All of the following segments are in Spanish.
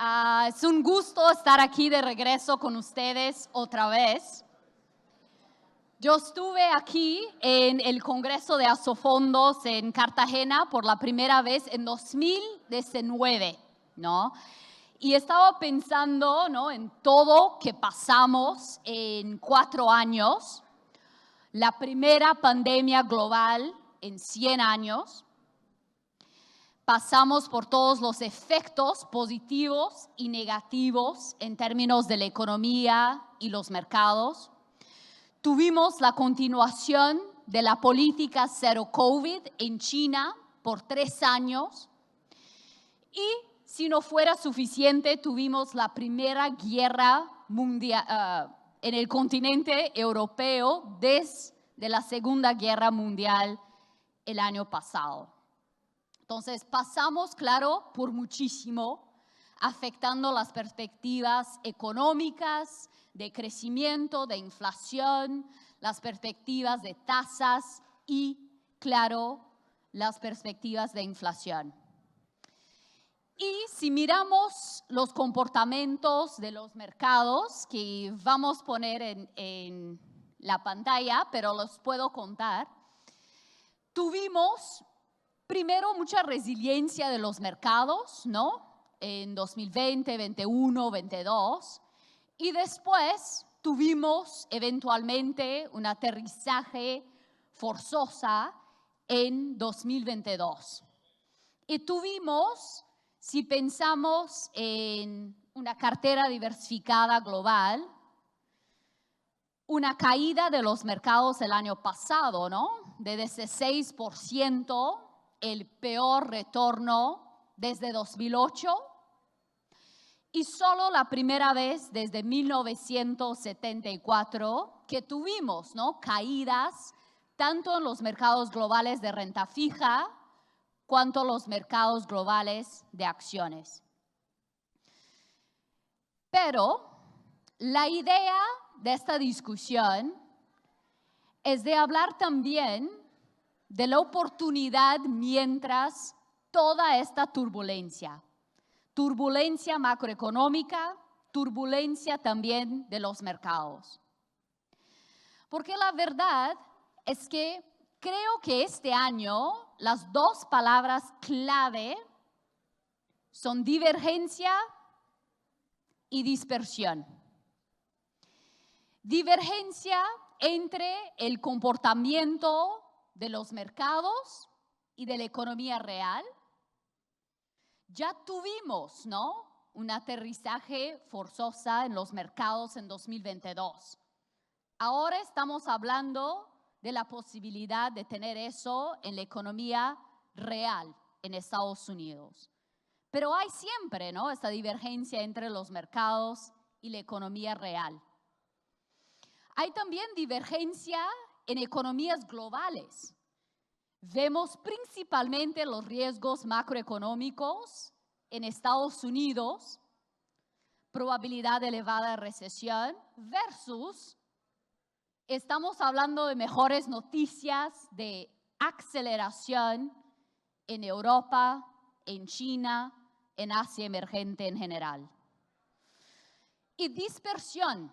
Es un gusto estar aquí de regreso con ustedes otra vez. Yo estuve aquí en el Congreso de Asofondos en Cartagena por la primera vez en 2019, ¿no? Y estaba pensando, ¿no?, en todo que pasamos en 4 años, la primera pandemia global en 100 años. Pasamos por todos los efectos positivos y negativos en términos de la economía y los mercados. Tuvimos la continuación de la política cero COVID en China por 3 años. Y si no fuera suficiente, tuvimos la primera guerra mundial en el continente europeo desde la Segunda Guerra Mundial el año pasado. Entonces, pasamos, claro, por muchísimo, afectando las perspectivas económicas, de crecimiento, de inflación, las perspectivas de tasas y, claro, las perspectivas de inflación. Y si miramos los comportamientos de los mercados, que vamos a poner en la pantalla, pero los puedo contar, tuvimos primero mucha resiliencia de los mercados, ¿no?, en 2020, 21, 22, y después tuvimos eventualmente un aterrizaje forzosa en 2022. Y tuvimos, si pensamos en una cartera diversificada global, una caída de los mercados el año pasado, ¿no?, de 16%, el peor retorno desde 2008, y solo la primera vez desde 1974 que tuvimos, ¿no?, caídas tanto en los mercados globales de renta fija cuanto en los mercados globales de acciones. Pero la idea de esta discusión es de hablar también de la oportunidad mientras toda esta turbulencia macroeconómica, turbulencia también de los mercados. Porque la verdad es que creo que este año las 2 palabras clave son divergencia y dispersión. Divergencia entre el comportamiento de los mercados y de la economía real. Ya tuvimos, ¿no?, un aterrizaje forzoso en los mercados en 2022. Ahora estamos hablando de la posibilidad de tener eso en la economía real en Estados Unidos. Pero hay siempre, ¿no?, esta divergencia entre los mercados y la economía real. Hay también divergencia en economías globales. Vemos principalmente los riesgos macroeconómicos en Estados Unidos, probabilidad elevada de recesión, versus estamos hablando de mejores noticias de aceleración en Europa, en China, en Asia emergente en general. Y dispersión.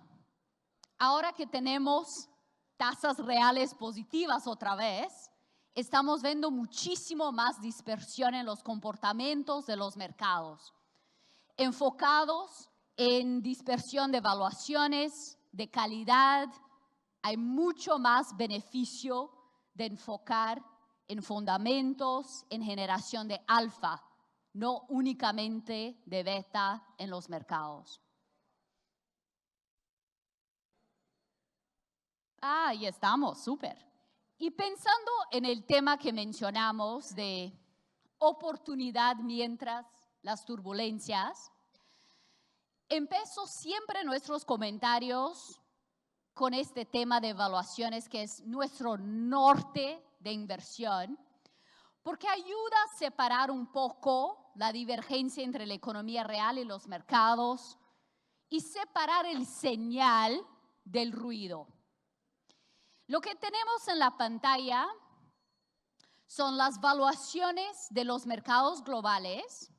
Ahora que tenemos tasas reales positivas otra vez, estamos viendo muchísimo más dispersión en los comportamientos de los mercados, enfocados en dispersión de evaluaciones, de calidad. Hay mucho más beneficio de enfocar en fundamentos, en generación de alfa, no únicamente de beta en los mercados. Ahí estamos, súper. Y pensando en el tema que mencionamos de oportunidad mientras las turbulencias, empiezo siempre nuestros comentarios con este tema de evaluaciones, que es nuestro norte de inversión, porque ayuda a separar un poco la divergencia entre la economía real y los mercados y separar el señal del ruido. Lo que tenemos en la pantalla son las valuaciones de los mercados globales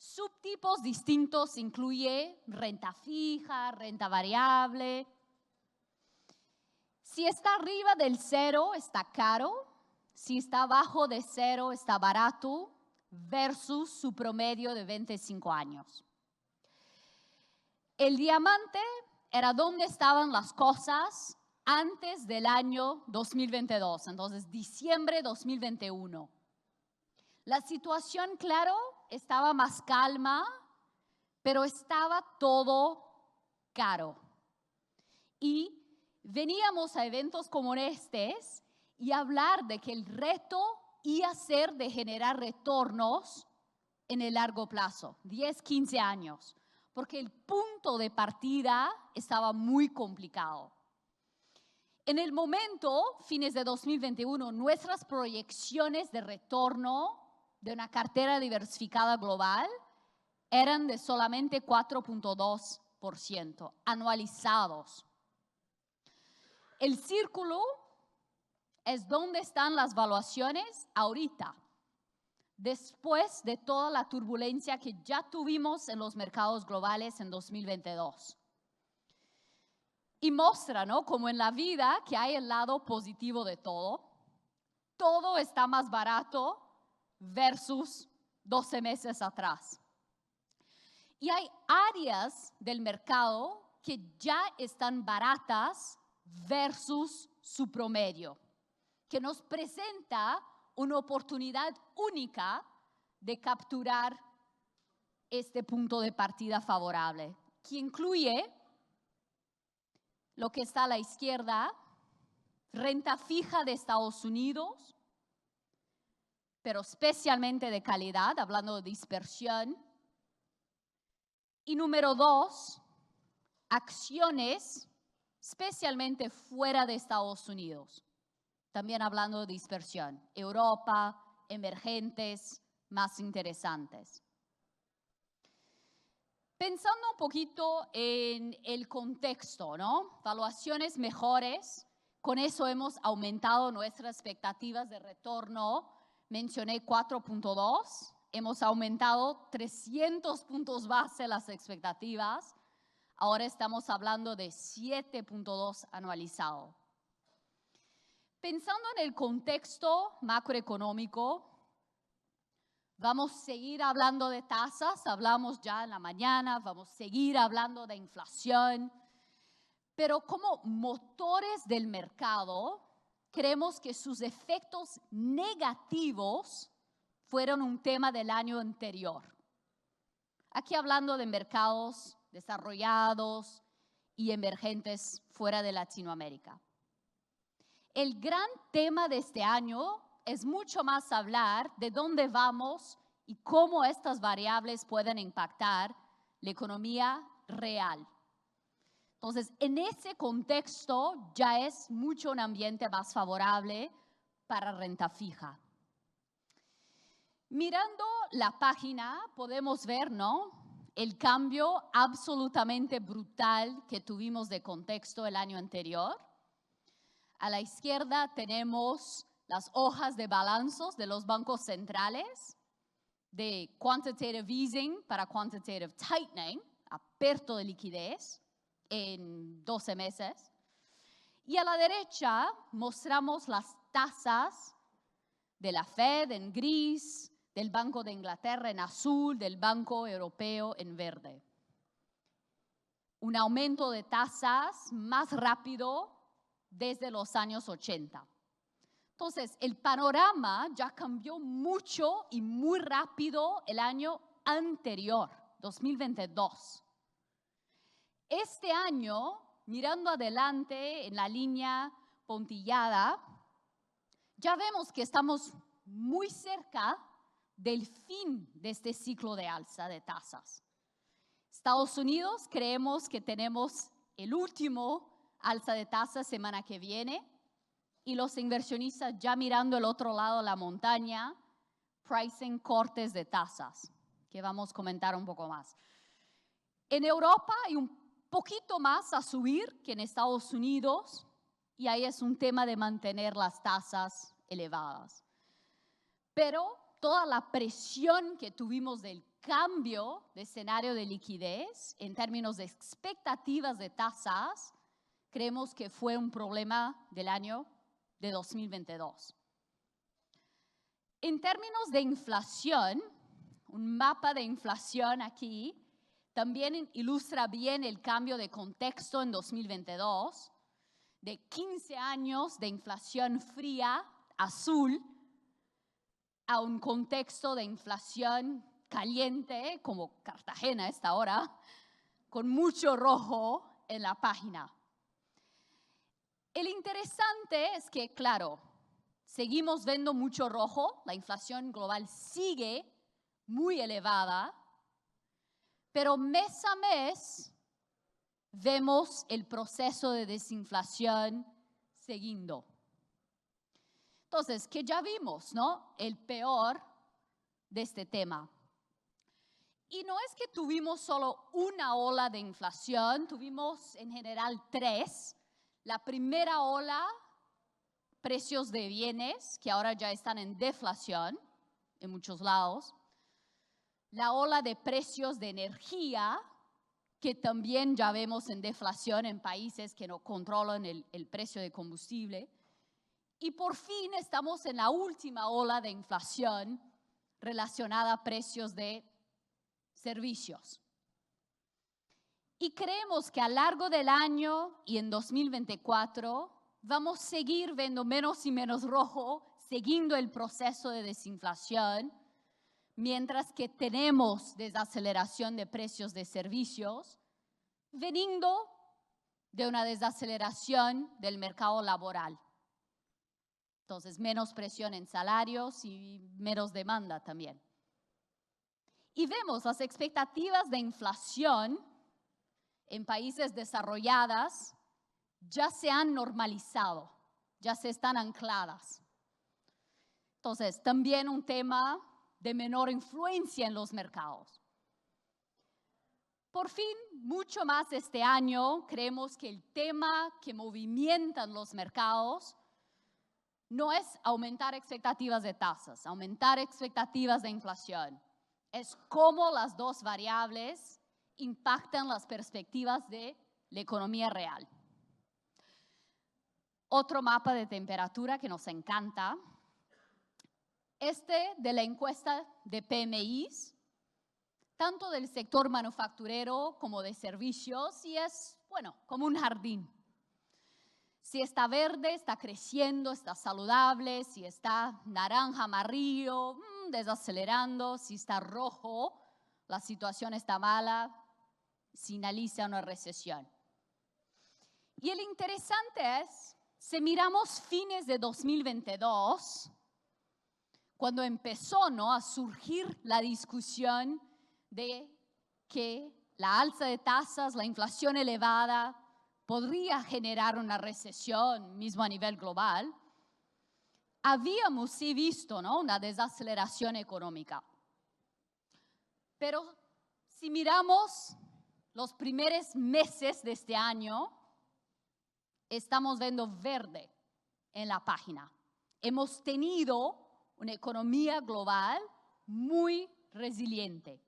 Subtipos distintos incluye renta fija, renta variable. Si está arriba del 0, está caro. Si está abajo de 0, está barato, versus su promedio de 25 años. El diamante era donde estaban las cosas antes del año 2022, entonces diciembre 2021. La situación, claro, estaba más calma, pero estaba todo caro. Y veníamos a eventos como estos y hablar de que el reto iba a ser de generar retornos en el largo plazo, 10, 15 años, porque el punto de partida estaba muy complicado. En el momento, fines de 2021, nuestras proyecciones de retorno de una cartera diversificada global eran de solamente 4.2% anualizados. El círculo es donde están las valuaciones ahorita, después de toda la turbulencia que ya tuvimos en los mercados globales en 2022. Y muestra, ¿no? Como en la vida, que hay el lado positivo de todo. Todo está más barato versus 12 meses atrás. Y hay áreas del mercado que ya están baratas versus su promedio, que nos presenta una oportunidad única de capturar este punto de partida favorable, que incluye lo que está a la izquierda, renta fija de Estados Unidos, pero especialmente de calidad, hablando de dispersión. Y número 2, acciones, especialmente fuera de Estados Unidos. También hablando de dispersión, Europa, emergentes, más interesantes. Pensando un poquito en el contexto, ¿no? Valuaciones mejores, con eso hemos aumentado nuestras expectativas de retorno. Mencioné 4.2, hemos aumentado 300 puntos base las expectativas. Ahora estamos hablando de 7.2 anualizado. Pensando en el contexto macroeconómico, vamos a seguir hablando de tasas, hablamos ya en la mañana, vamos a seguir hablando de inflación, pero como motores del mercado, creemos que sus efectos negativos fueron un tema del año anterior. Aquí hablando de mercados desarrollados y emergentes fuera de Latinoamérica. El gran tema de este año es mucho más hablar de dónde vamos y cómo estas variables pueden impactar la economía real. Entonces, en ese contexto ya es mucho un ambiente más favorable para renta fija. Mirando la página podemos ver, ¿no?, el cambio absolutamente brutal que tuvimos de contexto el año anterior. A la izquierda tenemos las hojas de balanzos de los bancos centrales, de quantitative easing para quantitative tightening, aperto de liquidez en 12 meses. Y a la derecha mostramos las tasas de la Fed en gris, del Banco de Inglaterra en azul, del Banco Europeo en verde. Un aumento de tasas más rápido desde los años 80. Entonces, el panorama ya cambió mucho y muy rápido el año anterior, 2022. Este año, mirando adelante en la línea puntillada, ya vemos que estamos muy cerca del fin de este ciclo de alza de tasas. Estados Unidos, creemos que tenemos el último alza de tasas semana que viene y los inversionistas ya mirando el otro lado de la montaña, pricing cortes de tasas, que vamos a comentar un poco más. En Europa hay un poquito más a subir que en Estados Unidos y ahí es un tema de mantener las tasas elevadas. Pero toda la presión que tuvimos del cambio de escenario de liquidez en términos de expectativas de tasas, creemos que fue un problema del año de 2022. En términos de inflación, un mapa de inflación aquí también ilustra bien el cambio de contexto en 2022, de 15 años de inflación fría, azul, a un contexto de inflación caliente, como Cartagena esta hora, con mucho rojo en la página. El interesante es que, claro, seguimos viendo mucho rojo, la inflación global sigue muy elevada, pero mes a mes vemos el proceso de desinflación siguiendo. Entonces, que ya vimos, ¿no? El peor de este tema. Y no es que tuvimos solo una ola de inflación, tuvimos en general 3. La primera ola, precios de bienes, que ahora ya están en deflación en muchos lados. La ola de precios de energía, que también ya vemos en deflación en países que no controlan el precio de combustible. Y por fin estamos en la última ola de inflación relacionada a precios de servicios. Y creemos que a lo largo del año y en 2024 vamos a seguir viendo menos y menos rojo, siguiendo el proceso de desinflación, mientras que tenemos desaceleración de precios de servicios, veniendo de una desaceleración del mercado laboral. Entonces, menos presión en salarios y menos demanda también. Y vemos las expectativas de inflación en países desarrollados ya se han normalizado, ya se están ancladas. Entonces, también un tema de menor influencia en los mercados. Por fin, mucho más este año, creemos que el tema que movimientan los mercados no es aumentar expectativas de tasas, aumentar expectativas de inflación. Es cómo las dos variables impactan las perspectivas de la economía real. Otro mapa de temperatura que nos encanta. Este de la encuesta de PMIs, tanto del sector manufacturero como de servicios, y es, bueno, como un jardín. Si está verde, está creciendo, está saludable. Si está naranja, amarillo, desacelerando. Si está rojo, la situación está mala, finaliza una recesión. Y el interesante es, si miramos fines de 2022, cuando empezó, ¿no?, a surgir la discusión de que la alza de tasas, la inflación elevada, podría generar una recesión mismo a nivel global, habíamos sí visto, ¿no?, una desaceleración económica. Pero si miramos los primeros meses de este año, estamos viendo verde en la página. Hemos tenido una economía global muy resiliente,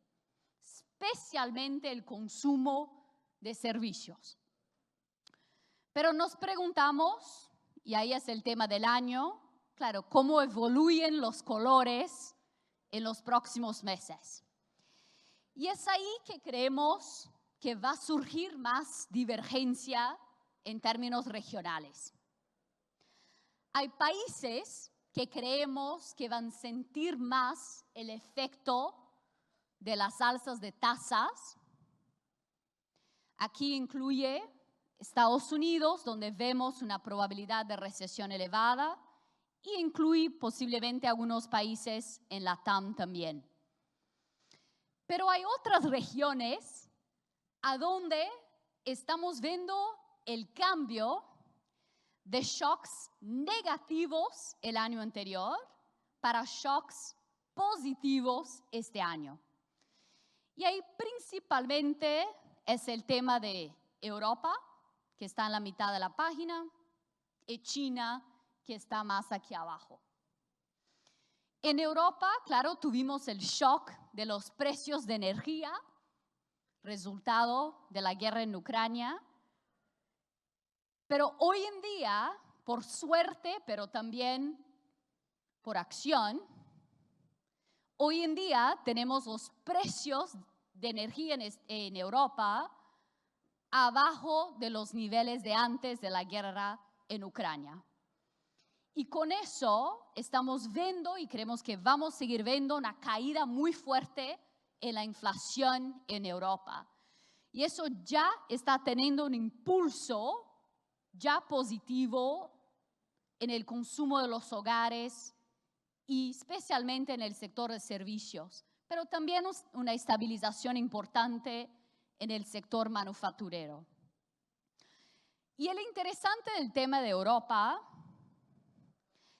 especialmente el consumo de servicios. Pero nos preguntamos, y ahí es el tema del año, claro, cómo evoluyen los colores en los próximos meses. Y es ahí que creemos que va a surgir más divergencia en términos regionales. Hay países que creemos que van a sentir más el efecto de las alzas de tasas. Aquí incluye Estados Unidos, donde vemos una probabilidad de recesión elevada, y incluye posiblemente algunos países en la TAM también. Pero hay otras regiones a donde estamos viendo el cambio de shocks negativos el año anterior para shocks positivos este año. Y ahí principalmente es el tema de Europa, que está en la mitad de la página, y China, que está más aquí abajo. En Europa, claro, tuvimos el shock de los precios de energía, resultado de la guerra en Ucrania. Pero hoy en día, por suerte, pero también por acción, hoy en día tenemos los precios de energía en Europa abajo de los niveles de antes de la guerra en Ucrania. Y con eso estamos viendo y creemos que vamos a seguir viendo una caída muy fuerte en la inflación en Europa. Y eso ya está teniendo un impulso ya positivo en el consumo de los hogares y especialmente en el sector de servicios, pero también una estabilización importante en el sector manufacturero. Y el interesante del tema de Europa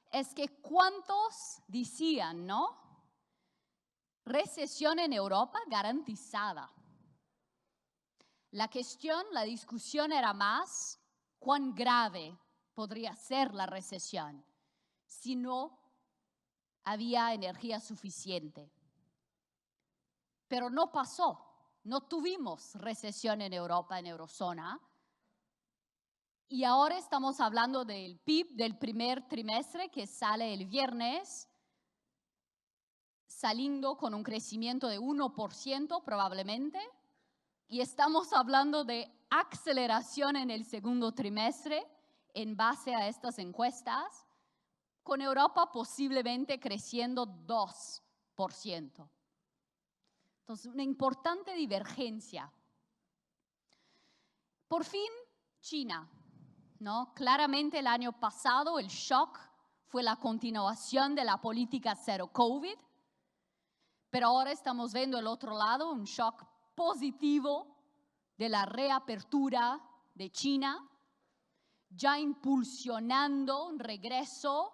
es que cuántos decían, ¿no? Recesión en Europa garantizada. La discusión era más cuán grave podría ser la recesión si no había energía suficiente. Pero no pasó, no tuvimos recesión en Europa, en eurozona. Y ahora estamos hablando del PIB del primer trimestre que sale el viernes, saliendo con un crecimiento de 1% probablemente. Y estamos hablando de aceleración en el segundo trimestre en base a estas encuestas, con Europa posiblemente creciendo 2%. Entonces, una importante divergencia. Por fin, China, ¿no? Claramente el año pasado el shock fue la continuación de la política cero COVID, pero ahora estamos viendo el otro lado, un shock positivo de la reapertura de China, ya impulsionando un regreso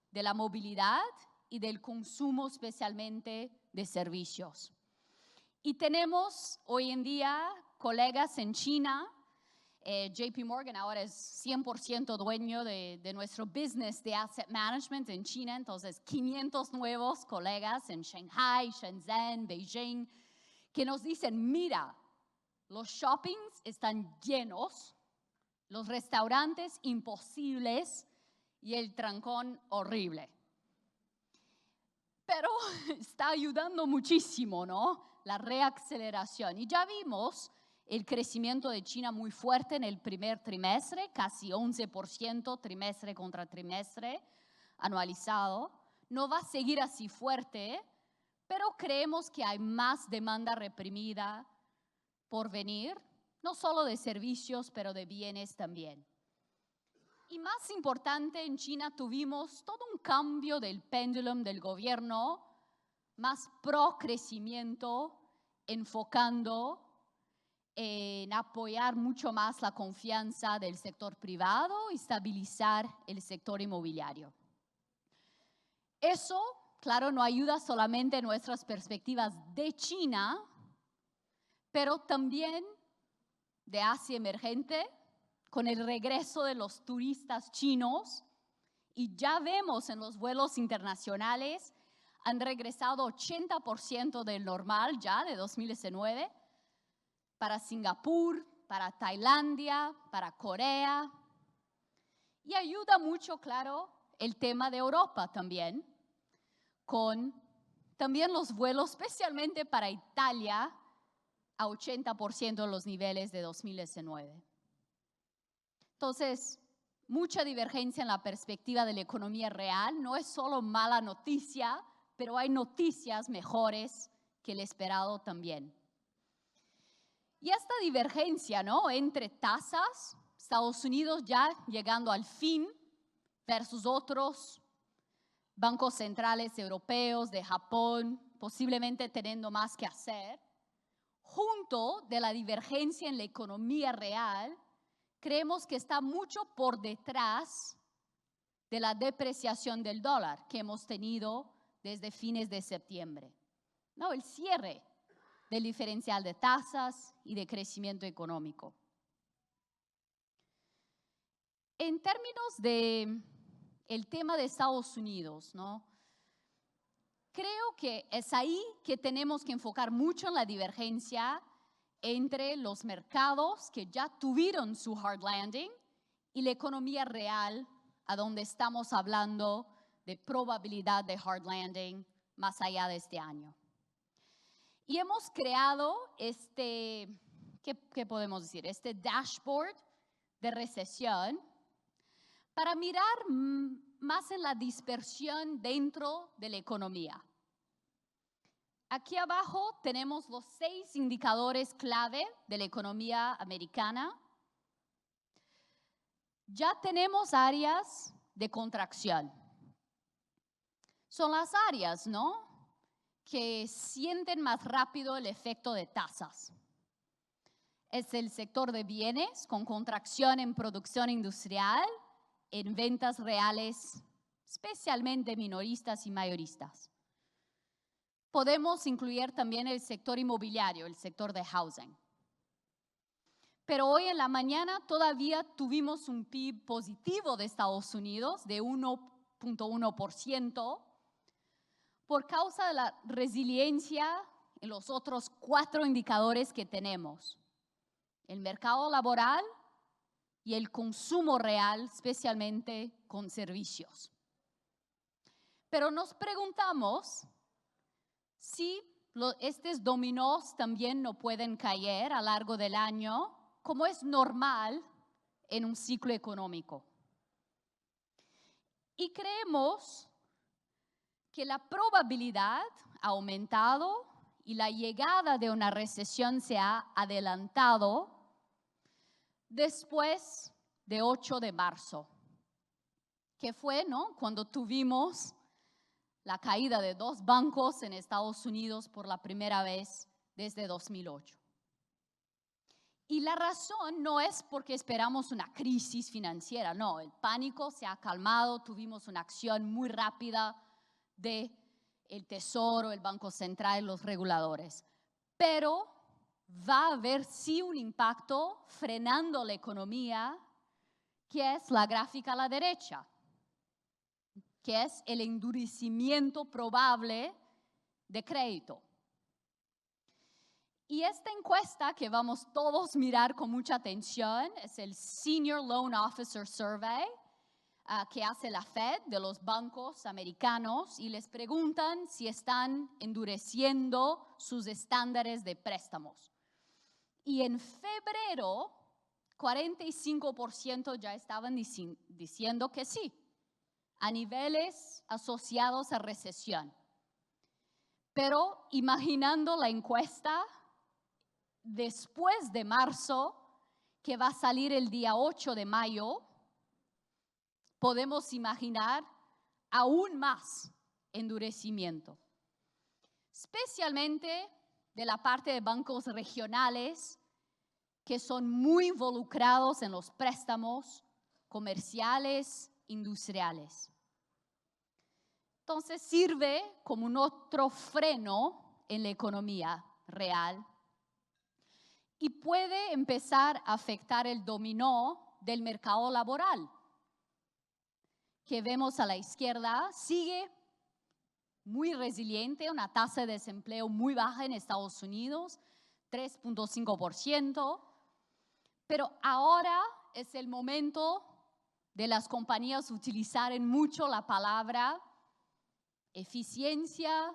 de la movilidad y del consumo especialmente de servicios. Y tenemos hoy en día colegas en China, JP Morgan ahora es 100% dueño de nuestro business de asset management en China, entonces 500 nuevos colegas en Shanghai, Shenzhen, Beijing, que nos dicen, mira, los shoppings están llenos, los restaurantes imposibles y el trancón horrible. Pero está ayudando muchísimo, ¿no? La reaceleración. Y ya vimos el crecimiento de China muy fuerte en el primer trimestre, casi 11% trimestre contra trimestre anualizado. No va a seguir así fuerte, pero creemos que hay más demanda reprimida por venir, no solo de servicios, pero de bienes también. Y más importante, en China tuvimos todo un cambio del péndulo del gobierno, más pro crecimiento, enfocando en apoyar mucho más la confianza del sector privado y estabilizar el sector inmobiliario. Eso, claro, no ayuda solamente en nuestras perspectivas de China, pero también de Asia emergente, con el regreso de los turistas chinos, y ya vemos en los vuelos internacionales, han regresado 80% del normal ya de 2019, para Singapur, para Tailandia, para Corea. Y ayuda mucho, claro, el tema de Europa también, con también los vuelos, especialmente para Italia, a 80% de los niveles de 2019. Entonces, mucha divergencia en la perspectiva de la economía real. No es solo mala noticia, pero hay noticias mejores que el esperado también. Y esta divergencia, ¿no?, entre tasas, Estados Unidos ya llegando al fin versus otros bancos centrales europeos, de Japón, posiblemente teniendo más que hacer, junto de la divergencia en la economía real, creemos que está mucho por detrás de la depreciación del dólar que hemos tenido desde fines de septiembre. No, el cierre del diferencial de tasas y de crecimiento económico. En términos de el tema de Estados Unidos, ¿no?, creo que es ahí que tenemos que enfocar mucho en la divergencia entre los mercados que ya tuvieron su hard landing y la economía real, a donde estamos hablando de probabilidad de hard landing más allá de este año. Y hemos creado ¿qué podemos decir? Este dashboard de recesión para mirar más en la dispersión dentro de la economía. Aquí abajo tenemos los 6 indicadores clave de la economía americana. Ya tenemos áreas de contracción. Son las áreas, ¿no?, que sienten más rápido el efecto de tasas. Es el sector de bienes con contracción en producción industrial, en ventas reales, especialmente minoristas y mayoristas. Podemos incluir también el sector inmobiliario, el sector de housing. Pero hoy en la mañana todavía tuvimos un PIB positivo de Estados Unidos de 1.1% por causa de la resiliencia en los otros 4 indicadores que tenemos: el mercado laboral y el consumo real, especialmente con servicios. Pero nos preguntamos si estos dominós también no pueden caer a lo largo del año, como es normal en un ciclo económico. Y creemos que la probabilidad ha aumentado y la llegada de una recesión se ha adelantado después de 8 de marzo, que fue, ¿no?, cuando tuvimos la caída de 2 bancos en Estados Unidos por la primera vez desde 2008. Y la razón no es porque esperamos una crisis financiera, no, el pánico se ha calmado, tuvimos una acción muy rápida del Tesoro, el Banco Central, los reguladores. Pero va a haber sí un impacto frenando la economía, que es la gráfica a la derecha, que es el endurecimiento probable de crédito. Y esta encuesta que vamos todos a mirar con mucha atención es el Senior Loan Officer Survey que hace la Fed de los bancos americanos, y les preguntan si están endureciendo sus estándares de préstamos. Y en febrero, 45% ya estaban diciendo que sí, a niveles asociados a recesión. Pero imaginando la encuesta después de marzo, que va a salir el día 8 de mayo, podemos imaginar aún más endurecimiento, especialmente de la parte de bancos regionales que son muy involucrados en los préstamos comerciales, industriales. Entonces sirve como un otro freno en la economía real y puede empezar a afectar el dominó del mercado laboral, que vemos a la izquierda, sigue muy resiliente, una tasa de desempleo muy baja en Estados Unidos, 3.5%, pero ahora es el momento de las compañías utilizar mucho la palabra eficiencia,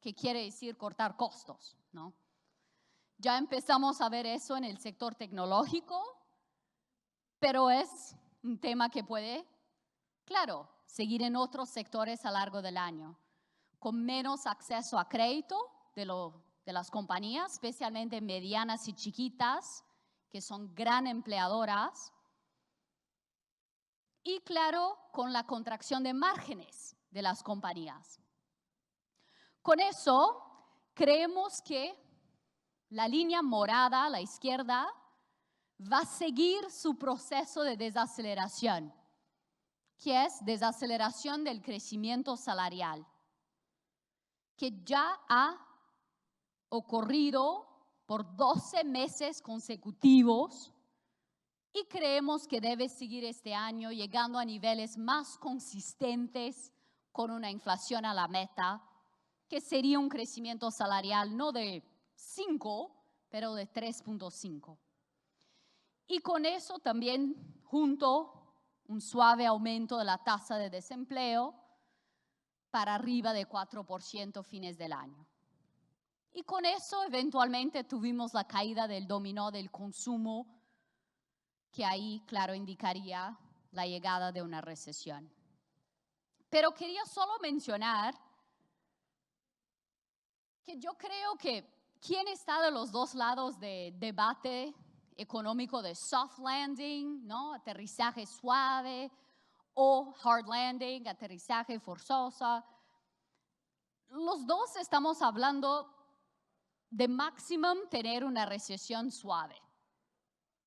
que quiere decir cortar costos, ¿no? Ya empezamos a ver eso en el sector tecnológico, pero es un tema que puede, claro, seguir en otros sectores a lo largo del año, con menos acceso a crédito de las compañías, especialmente medianas y chiquitas, que son gran empleadoras, y claro, con la contracción de márgenes de las compañías. Con eso, creemos que la línea morada a la izquierda va a seguir su proceso de desaceleración, que es desaceleración del crecimiento salarial, que ya ha ocurrido por 12 meses consecutivos y creemos que debe seguir este año llegando a niveles más consistentes con una inflación a la meta, que sería un crecimiento salarial no de 5, pero de 3.5. Y con eso también junto un suave aumento de la tasa de desempleo para arriba de 4% fines del año. Y con eso eventualmente tuvimos la caída del dominó del consumo, que ahí, claro, indicaría la llegada de una recesión. Pero quería solo mencionar que yo creo que quien está de los dos lados de debate económico de soft landing, ¿no? Aterrizaje suave, o hard landing, aterrizaje forzosa. Los dos estamos hablando de maximum tener una recesión suave.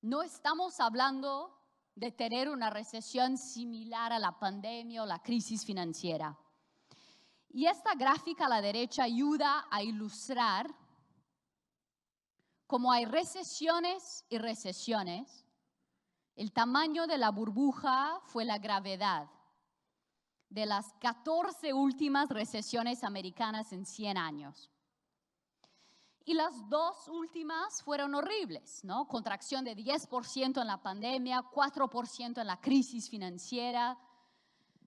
No estamos hablando de tener una recesión similar a la pandemia o la crisis financiera. Y esta gráfica a la derecha ayuda a ilustrar cómo hay recesiones y recesiones. El tamaño de la burbuja fue la gravedad de las 14 últimas recesiones americanas en 100 años. Y las dos últimas fueron horribles, ¿no? Contracción de 10% en la pandemia, 4% en la crisis financiera.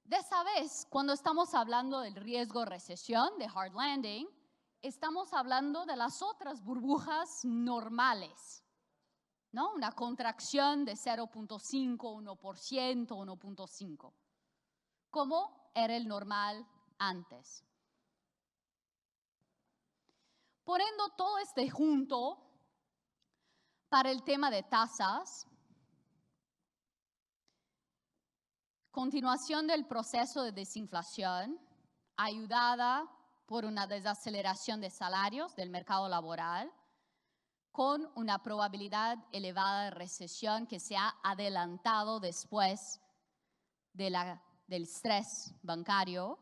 De esa vez, cuando estamos hablando del riesgo de recesión, de hard landing, estamos hablando de las otras burbujas normales, ¿no? Una contracción de 0.5, 1%, 1.5, como era el normal antes. Poniendo todo este junto para el tema de tasas, continuación del proceso de desinflación, ayudada por una desaceleración de salarios del mercado laboral, con una probabilidad elevada de recesión que se ha adelantado después del estrés bancario,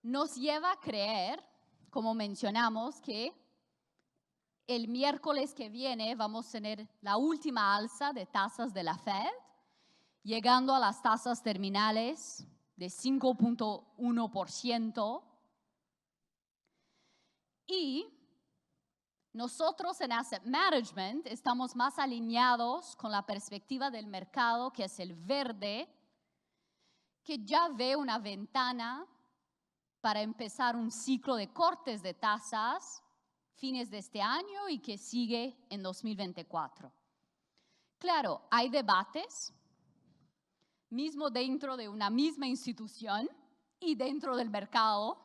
nos lleva a creer, como mencionamos, que el miércoles que viene vamos a tener la última alza de tasas de la Fed, llegando a las tasas terminales de 5.1%. Y nosotros en Asset Management estamos más alineados con la perspectiva del mercado, que es el verde, que ya ve una ventana para empezar un ciclo de cortes de tasas fines de este año y que sigue en 2024. Claro, hay debates, mismo dentro de una misma institución y dentro del mercado.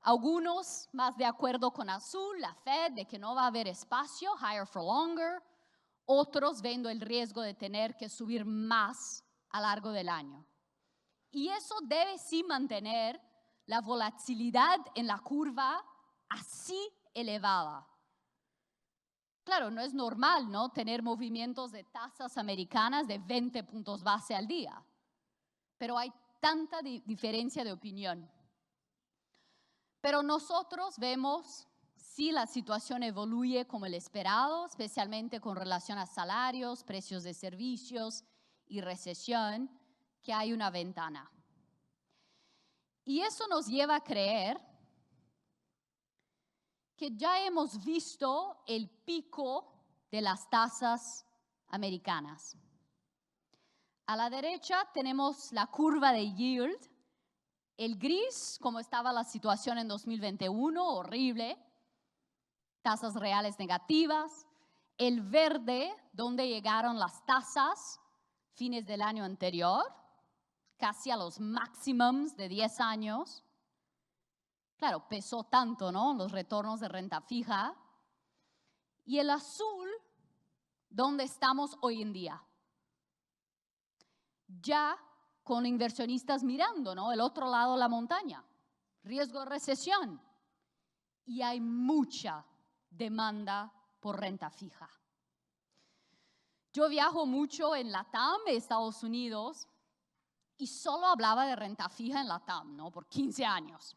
Algunos más de acuerdo con azul, la Fed, de que no va a haber espacio, higher for longer. Otros viendo el riesgo de tener que subir más a lo largo del año. Y eso debe sí mantener la volatilidad en la curva así elevada. Claro, no es normal, ¿no?, tener movimientos de tasas americanas de 20 puntos base al día, pero hay tanta diferencia de opinión. Pero nosotros vemos si la situación evoluye como el esperado, especialmente con relación a salarios, precios de servicios y recesión, que hay una ventana. Y eso nos lleva a creer que ya hemos visto el pico de las tasas americanas. A la derecha tenemos la curva de yield, el gris, como estaba la situación en 2021, horrible, tasas reales negativas, el verde, donde llegaron las tasas fines del año anterior, casi a los máximos de 10 años. Claro, pesó tanto, ¿no?, los retornos de renta fija. Y el azul, donde estamos hoy en día. Ya con inversionistas mirando, ¿no?, el otro lado de la montaña. Riesgo de recesión. Y hay mucha demanda por renta fija. Yo viajo mucho en LATAM, Estados Unidos, y solo hablaba de renta fija en LATAM, ¿no?, por 15 años.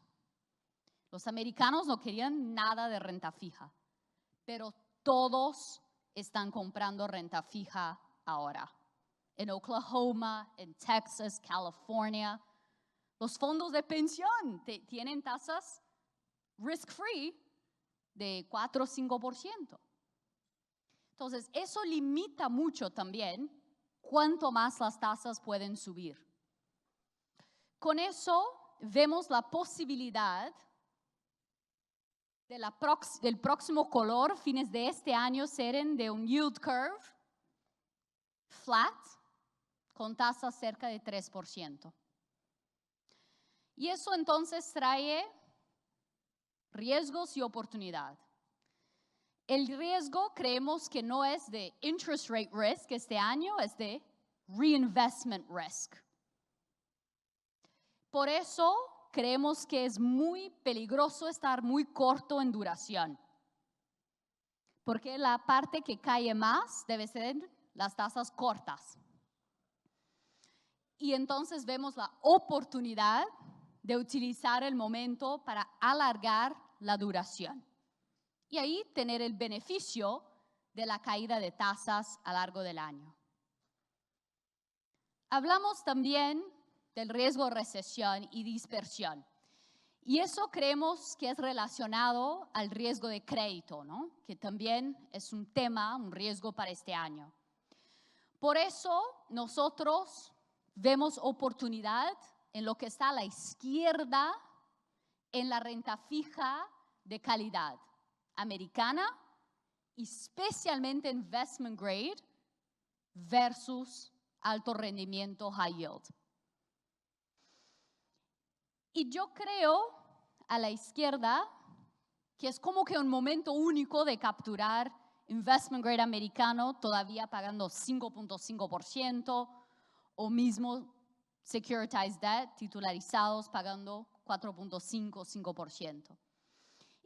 Los americanos no querían nada de renta fija, pero todos están comprando renta fija ahora. En Oklahoma, en Texas, California, Los fondos de pensión tienen tasas risk-free de 4 o 5%. Entonces, eso limita mucho también cuánto más las tasas pueden subir. Con eso, vemos la posibilidad del próximo color, fines de este año, serán de un yield curve flat con tasas cerca de 3%. Y eso entonces trae riesgos y oportunidad. El riesgo creemos que no es de interest rate risk este año, es de reinvestment risk. Por eso creemos que es muy peligroso estar muy corto en duración, porque la parte que cae más debe ser las tasas cortas. Y entonces vemos la oportunidad de utilizar el momento para alargar la duración y ahí tener el beneficio de la caída de tasas a lo largo del año. Hablamos también del riesgo de recesión y dispersión. Y eso creemos que es relacionado al riesgo de crédito, ¿no? Que también es un tema, un riesgo para este año. Por eso nosotros vemos oportunidad en lo que está a la izquierda en la renta fija de calidad americana, especialmente investment grade versus alto rendimiento high yield. Y yo creo a la izquierda que es como que un momento único de capturar investment grade americano todavía pagando 5.5% o mismo securitized debt titularizados pagando 4.5%.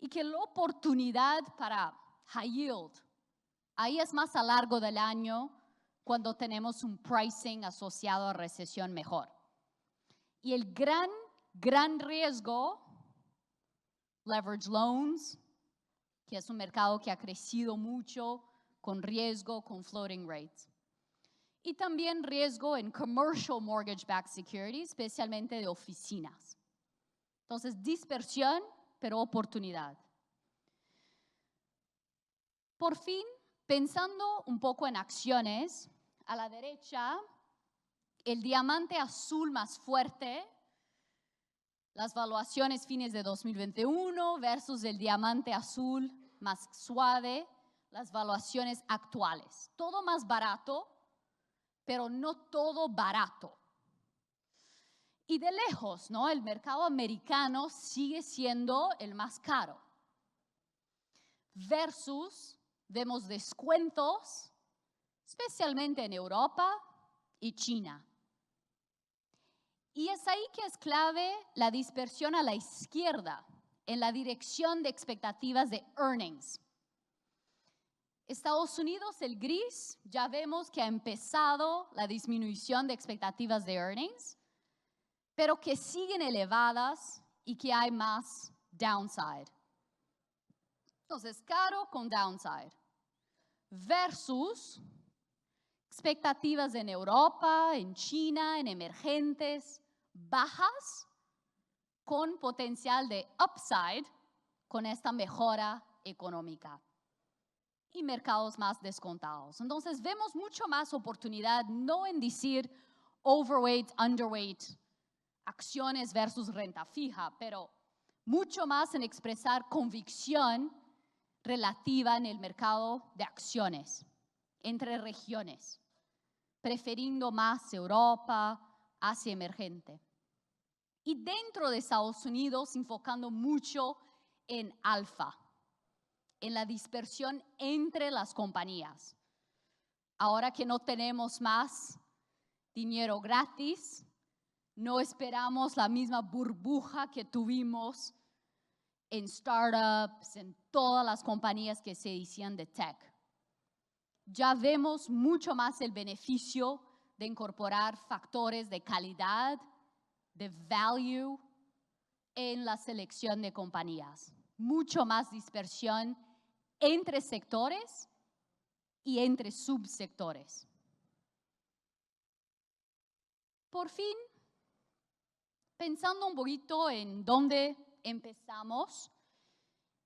Y que la oportunidad para high yield, ahí es más a lo largo del año cuando tenemos un pricing asociado a recesión mejor. Y el gran riesgo, leverage loans, que es un mercado que ha crecido mucho con riesgo, con floating rates. Y también riesgo en commercial mortgage-backed securities, especialmente de oficinas. Entonces, dispersión, pero oportunidad. Por fin, pensando un poco en acciones, a la derecha, el diamante azul más fuerte, las valuaciones fines de 2021 versus el diamante azul más suave, las valuaciones actuales. Todo más barato, pero no todo barato. Y de lejos, ¿no? El mercado americano sigue siendo el más caro. Versus, vemos descuentos, especialmente en Europa y China. Y es ahí que es clave la dispersión a la izquierda, en la dirección de expectativas de earnings. Estados Unidos, el gris, ya vemos que ha empezado la disminución de expectativas de earnings, pero que siguen elevadas y que hay más downside. Entonces, caro con downside. Versus expectativas en Europa, en China, en emergentes, bajas, con potencial de upside con esta mejora económica. Y mercados más descontados. Entonces, vemos mucho más oportunidad, no en decir overweight, underweight, acciones versus renta fija, pero mucho más en expresar convicción relativa en el mercado de acciones entre regiones, prefiriendo más Europa, Asia emergente. Y dentro de Estados Unidos, enfocando mucho en alfa, en la dispersión entre las compañías. Ahora que no tenemos más dinero gratis, no esperamos la misma burbuja que tuvimos en startups, en todas las compañías que se decían de tech. Ya vemos mucho más el beneficio de incorporar factores de calidad, de value en la selección de compañías. Mucho más dispersión entre sectores y entre subsectores. Por fin, pensando un poquito en dónde empezamos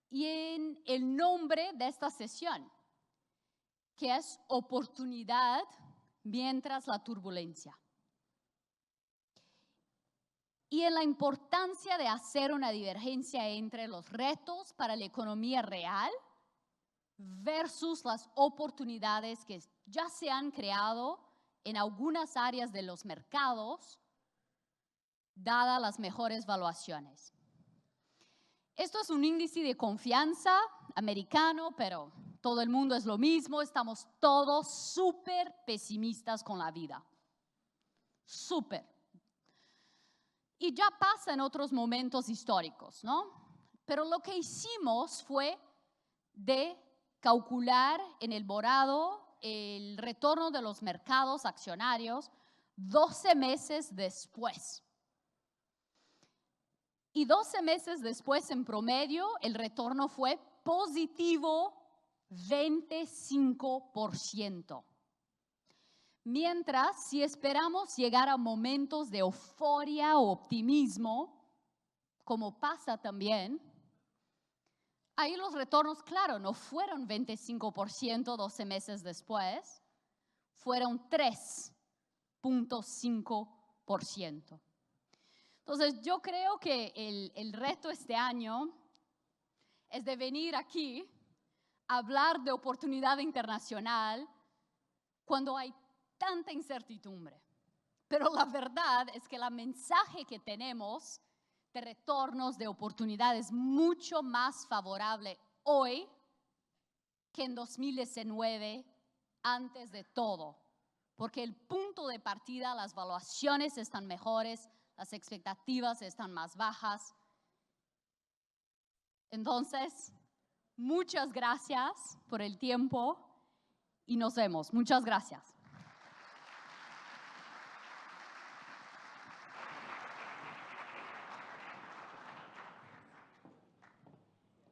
y en el nombre de esta sesión, que es oportunidad mientras la turbulencia. Y en la importancia de hacer una divergencia entre los retos para la economía real versus las oportunidades que ya se han creado en algunas áreas de los mercados, dadas las mejores valuaciones. Esto es un índice de confianza americano, pero todo el mundo es lo mismo, estamos todos súper pesimistas con la vida. Súper. Y ya pasa en otros momentos históricos, ¿no? Pero lo que hicimos fue de calcular en el borrador el retorno de los mercados accionarios 12 meses después. Y 12 meses después, en promedio, el retorno fue positivo 25%. Mientras, si esperamos llegar a momentos de euforia o optimismo, como pasa también, ahí los retornos, claro, no fueron 25% 12 meses después, fueron 3.5%. Entonces, yo creo que el reto este año es de venir aquí a hablar de oportunidad internacional cuando hay tanta incertidumbre. Pero la verdad es que el mensaje que tenemos de retornos, de oportunidades, es mucho más favorable hoy que en 2019, antes de todo. Porque el punto de partida, las valuaciones están mejores, las expectativas están más bajas. Entonces, muchas gracias por el tiempo y nos vemos. Muchas gracias.